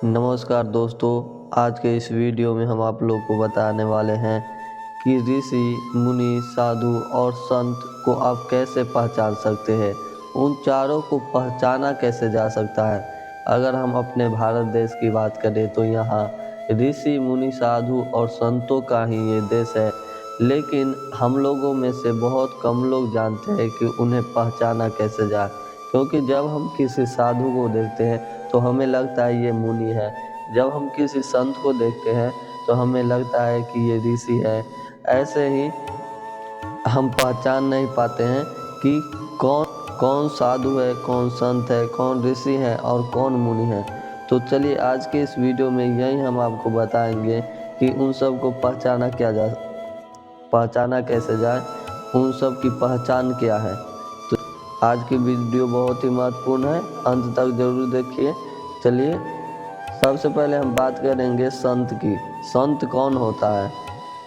नमस्कार दोस्तों, आज के इस वीडियो में हम आप लोग को बताने वाले हैं कि ऋषि, मुनि, साधु और संत को आप कैसे पहचान सकते हैं। उन चारों को पहचाना कैसे जा सकता है। अगर हम अपने भारत देश की बात करें तो यहाँ ऋषि, मुनि, साधु और संतों का ही ये देश है, लेकिन हम लोगों में से बहुत कम लोग जानते हैं कि उन्हें पहचाना कैसे जाए। क्योंकि जब हम किसी साधु को देखते हैं तो हमें लगता है ये मुनि है, जब हम किसी संत को देखते हैं तो हमें लगता है कि ये ऋषि है। ऐसे ही हम पहचान नहीं पाते हैं कि कौन कौन साधु है, कौन संत है, कौन ऋषि है और कौन मुनि है। तो चलिए आज के इस वीडियो में यही हम आपको बताएंगे कि उन सब को पहचाना कैसे जाए, उन सब की पहचान क्या है। तो आज की वीडियो बहुत ही महत्वपूर्ण है, अंत तक जरूर देखिए। चलिए सबसे पहले हम बात करेंगे संत की। संत कौन होता है?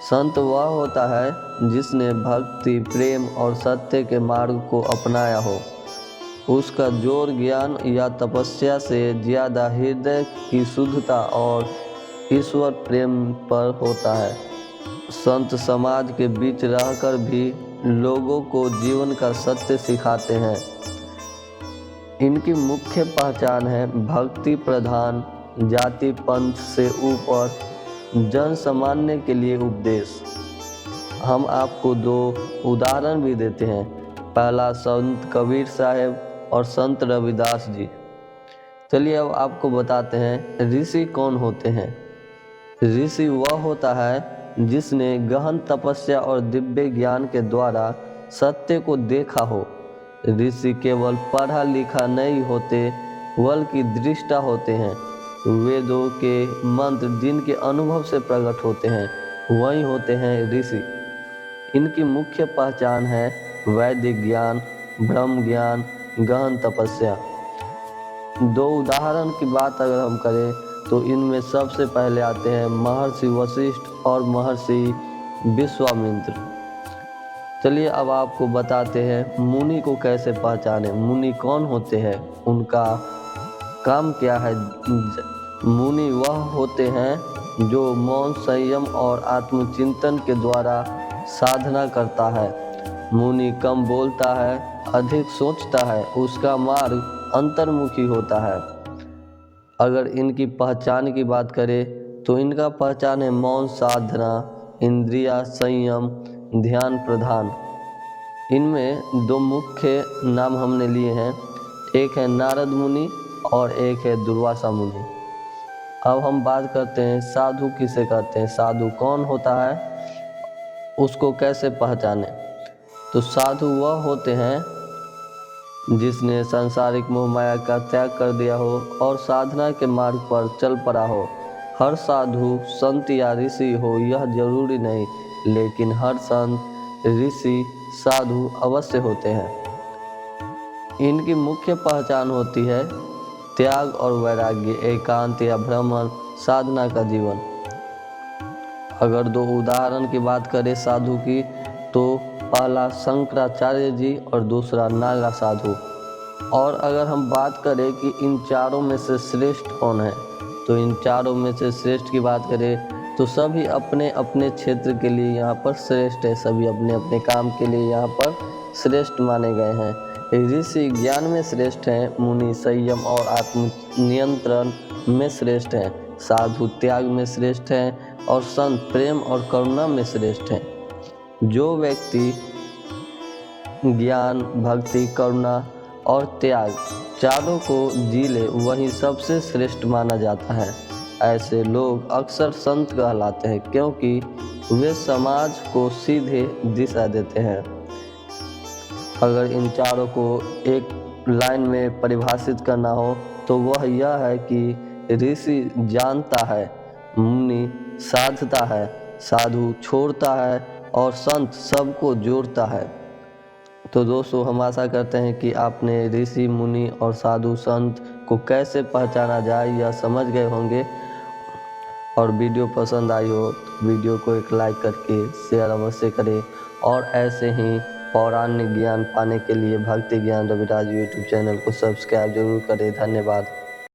संत वह होता है जिसने भक्ति, प्रेम और सत्य के मार्ग को अपनाया हो। उसका जोर ज्ञान या तपस्या से ज़्यादा हृदय की शुद्धता और ईश्वर प्रेम पर होता है। संत समाज के बीच रहकर भी लोगों को जीवन का सत्य सिखाते हैं। इनकी मुख्य पहचान है भक्ति प्रधान, जाति पंथ से ऊपर, जन सामान्य के लिए उपदेश। हम आपको दो उदाहरण भी देते हैं। पहला संत कबीर साहब और संत रविदास जी। चलिए अब आपको बताते हैं ऋषि कौन होते हैं। ऋषि वह होता है जिसने गहन तपस्या और दिव्य ज्ञान के द्वारा सत्य को देखा हो। ऋषि केवल पढ़ा लिखा नहीं होते बल्कि दृष्टा होते हैं। वेदों के मंत्र जिनके अनुभव से प्रकट होते हैं वही होते हैं ऋषि। इनकी मुख्य पहचान है वैदिक ज्ञान, ब्रह्म ज्ञान, गहन तपस्या। दो उदाहरण की बात अगर हम करें तो इनमें सबसे पहले आते हैं महर्षि वशिष्ठ और महर्षि विश्वामित्र। चलिए अब आपको बताते हैं मुनि को कैसे पहचाने। मुनि कौन होते हैं, उनका काम क्या है। मुनि वह होते हैं जो मौन, संयम और आत्मचिंतन के द्वारा साधना करता है। मुनि कम बोलता है, अधिक सोचता है, उसका मार्ग अंतर्मुखी होता है। अगर इनकी पहचान की बात करें तो इनका पहचान है मौन साधना, इंद्रिया संयम, ध्यान प्रधान। इनमें दो मुख्य नाम हमने लिए हैं, एक है नारद मुनि और एक है दुर्वासा मुनि। अब हम बात करते हैं साधु किसे कहते हैं। साधु कौन होता है, उसको कैसे पहचाने। तो साधु वह होते हैं जिसने सांसारिक मोह माया का त्याग कर दिया हो और साधना के मार्ग पर चल पड़ा हो। हर साधु संत या ऋषि हो यह जरूरी नहीं, लेकिन हर संत, ऋषि, साधु अवश्य होते हैं। इनकी मुख्य पहचान होती है त्याग और वैराग्य, एकांत या भ्रमण, साधना का जीवन। अगर दो उदाहरण की बात करें साधु की तो पहला शंकराचार्य जी और दूसरा नागा साधु। और अगर हम बात करें कि इन चारों में से श्रेष्ठ कौन है, तो इन चारों में से श्रेष्ठ की बात करें तो सभी अपने अपने क्षेत्र के लिए यहाँ पर श्रेष्ठ है। सभी अपने अपने काम के लिए यहाँ पर श्रेष्ठ माने गए हैं। ऋषि ज्ञान में श्रेष्ठ हैं, मुनि संयम और आत्म नियंत्रण में श्रेष्ठ हैं, साधु त्याग में श्रेष्ठ हैं और संत प्रेम और करुणा में श्रेष्ठ हैं। जो व्यक्ति ज्ञान, भक्ति, करुणा और त्याग चारों को जी ले वही सबसे श्रेष्ठ माना जाता है। ऐसे लोग अक्सर संत कहलाते हैं क्योंकि वे समाज को सीधे दिशा देते हैं। अगर इन चारों को एक लाइन में परिभाषित करना हो तो वह यह है कि ऋषि जानता है, मुनि साधता है, साधु छोड़ता है और संत सबको जोड़ता है। तो दोस्तों हम आशा करते हैं कि आपने ऋषि, मुनि और साधु संत को कैसे पहचाना जाए यह समझ गए होंगे। और वीडियो पसंद आई हो तो वीडियो को एक लाइक करके शेयर अवश्य करें। और ऐसे ही पौराणिक ज्ञान पाने के लिए भक्ति ज्ञान रविराज यूट्यूब चैनल को सब्सक्राइब जरूर करें। धन्यवाद।